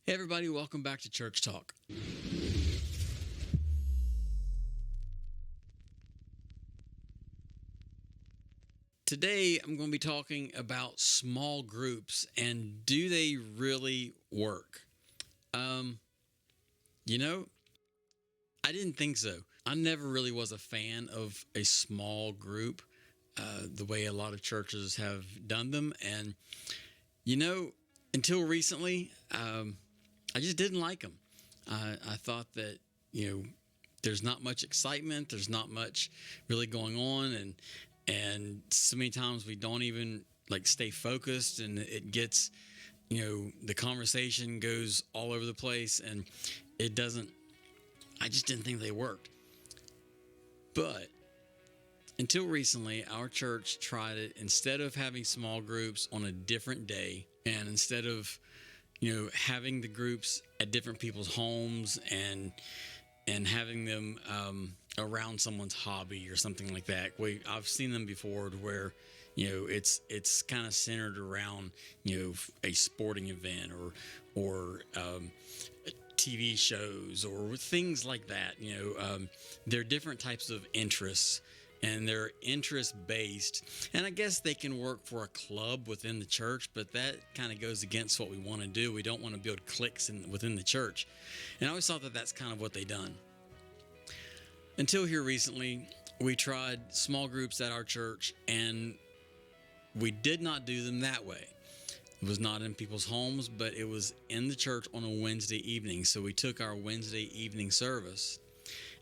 Hey everybody, welcome back to Church Talk. Today I'm going to be talking about small groups and do they really work? Um, you know, I didn't think so. I never really was a fan of a small group, the way a lot of churches have done them. And, you know, until recently, I just didn't like them. I thought that, there's not much excitement. There's not much really going on. And so many times we don't even like stay focused and it gets, the conversation goes all over the place and it doesn't, I just didn't think they worked. But until recently, our church tried it instead of having small groups on a different day and instead of having the groups at different people's homes and having them around someone's hobby or something like that. I've seen them before where it's kind of centered around a sporting event or TV shows or things like that. There are different types of interests and they're interest based, and I guess they can work for a club within the church, but that kind of goes against what we want to do. We don't want to build cliques within the church, and I always thought that that's kind of what they done until here recently. We tried small groups at our church and we did not do them that way. It was not in people's homes, but it was in the church on a Wednesday evening. So we took our Wednesday evening service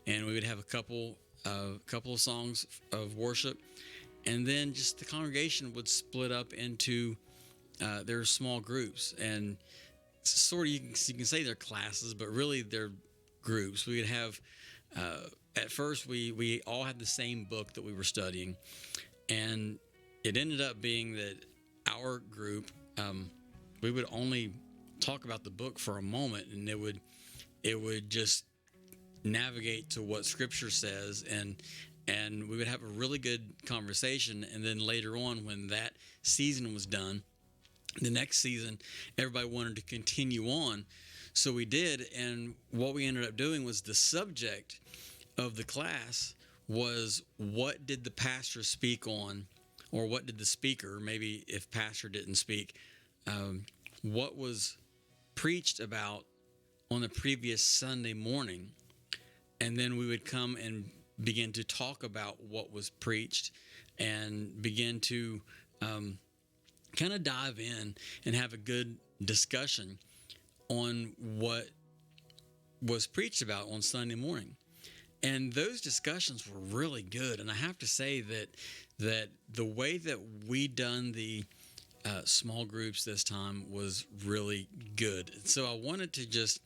and we would have a couple of songs of worship, and then just the congregation would split up into their small groups, and sort of you can say they're classes, but really they're groups. We would have at first we all had the same book that we were studying, and it ended up being that our group we would only talk about the book for a moment, and it would just navigate to what Scripture says, and we would have a really good conversation. And then later on, when that season was done, the next season everybody wanted to continue on, so we did. And what we ended up doing was the subject of the class was, what did the pastor speak on, or what did the speaker, maybe if pastor didn't speak, what was preached about on the previous Sunday morning. And then we would come and begin to talk about what was preached and begin to kind of dive in and have a good discussion on what was preached about on Sunday morning. And those discussions were really good. And I have to say that the way that we done the small groups this time was really good. So I wanted to just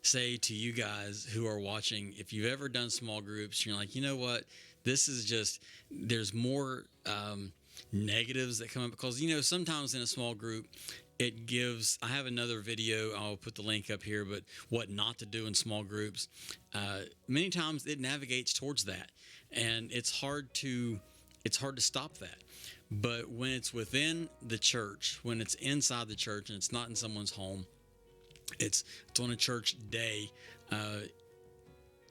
say to you guys who are watching, if you've ever done small groups, you're like, you know what, this is just, there's more negatives that come up, because sometimes in a small group it gives, I have another video, I'll put the link up here, but what not to do in small groups, many times it navigates towards that, and it's hard to stop that. But when it's within the church, when it's inside the church and it's not in someone's home, it's on a church day.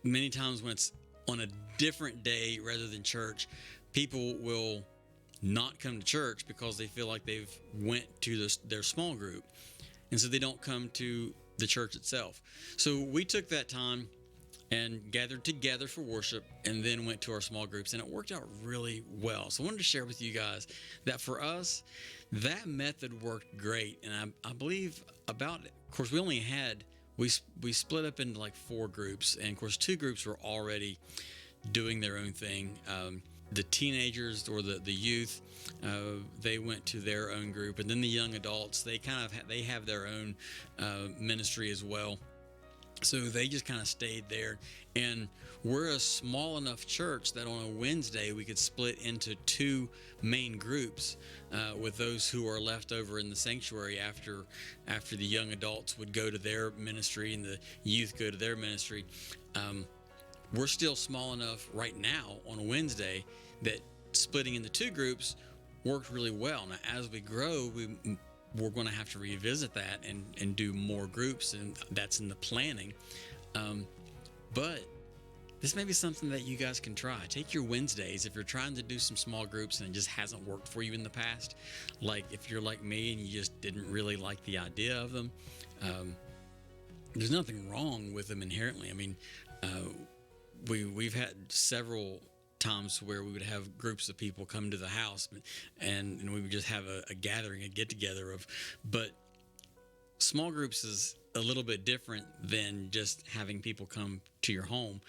Many times when it's on a different day rather than church, people will not come to church because they feel like they've went to their small group, and so they don't come to the church itself. So we took that time and gathered together for worship and then went to our small groups, and it worked out really well. So I wanted to share with you guys that for us, that method worked great. And I believe of course, we split up into like 4 groups, and of course 2 groups were already doing their own thing. The teenagers or the youth, they went to their own group, and then the young adults, they have their own ministry as well. So they just kind of stayed there, and we're a small enough church that on a Wednesday we could split into 2 main groups, with those who are left over in the sanctuary after the young adults would go to their ministry and the youth go to their ministry. We're still small enough right now on a Wednesday that splitting into 2 groups worked really well. Now, as we grow, we're going to have to revisit that and do more groups, and that's in the planning. But this may be something that you guys can try. Take your Wednesdays if you're trying to do some small groups and it just hasn't worked for you in the past. Like if you're like me and you just didn't really like the idea of them, there's nothing wrong with them inherently. I mean, we've had several times where we would have groups of people come to the house, and we would just have a gathering, a get together of. But small groups is a little bit different than just having people come to your home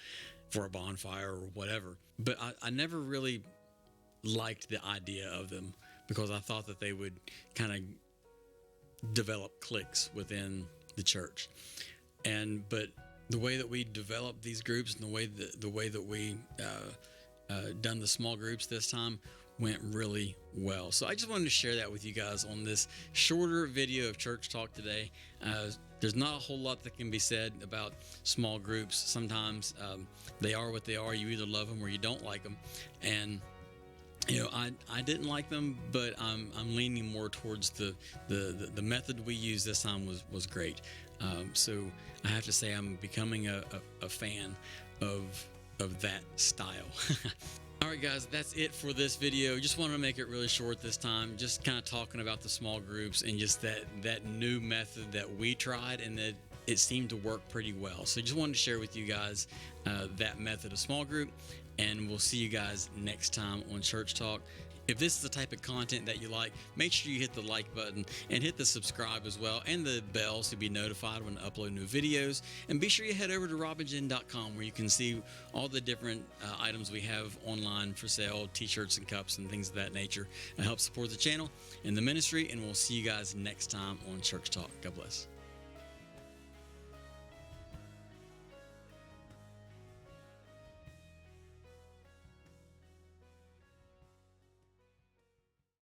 for a bonfire or whatever. But I never really liked the idea of them because I thought that they would kind of develop cliques within the church. But the way that we developed these groups and the way that we done the small groups this time went really well. So I just wanted to share that with you guys on this shorter video of Church Talk today. There's not a whole lot that can be said about small groups. Sometimes they are what they are. You either love them or you don't like them. And I didn't like them, but I'm leaning more towards the method we used this time was great. So I have to say I'm becoming a fan of that style. All right, guys, that's it for this video. Just wanted to make it really short this time. Just kind of talking about the small groups and just that new method that we tried and that it seemed to work pretty well. So just wanted to share with you guys that method of small group, and we'll see you guys next time on Church Talk. If this is the type of content that you like, make sure you hit the like button and hit the subscribe as well, and the bell to be notified when I upload new videos. And be sure you head over to robinjen.com where you can see all the different items we have online for sale, t-shirts and cups and things of that nature. Help support the channel and the ministry, and we'll see you guys next time on Church Talk. God bless.